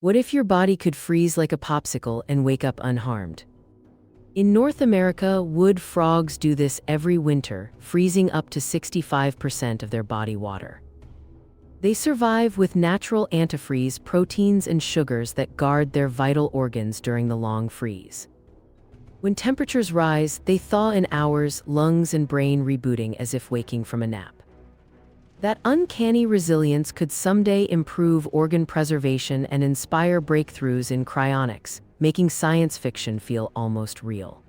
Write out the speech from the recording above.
What if your body could freeze like a popsicle and wake up unharmed? In North America, wood frogs do this every winter, freezing up to 65% of their body water. They survive with natural antifreeze proteins and sugars that guard their vital organs during the long freeze. When temperatures rise, they thaw in hours, lungs and brain rebooting as if waking from a nap. That uncanny resilience could someday improve organ preservation and inspire breakthroughs in cryonics, making science fiction feel almost real.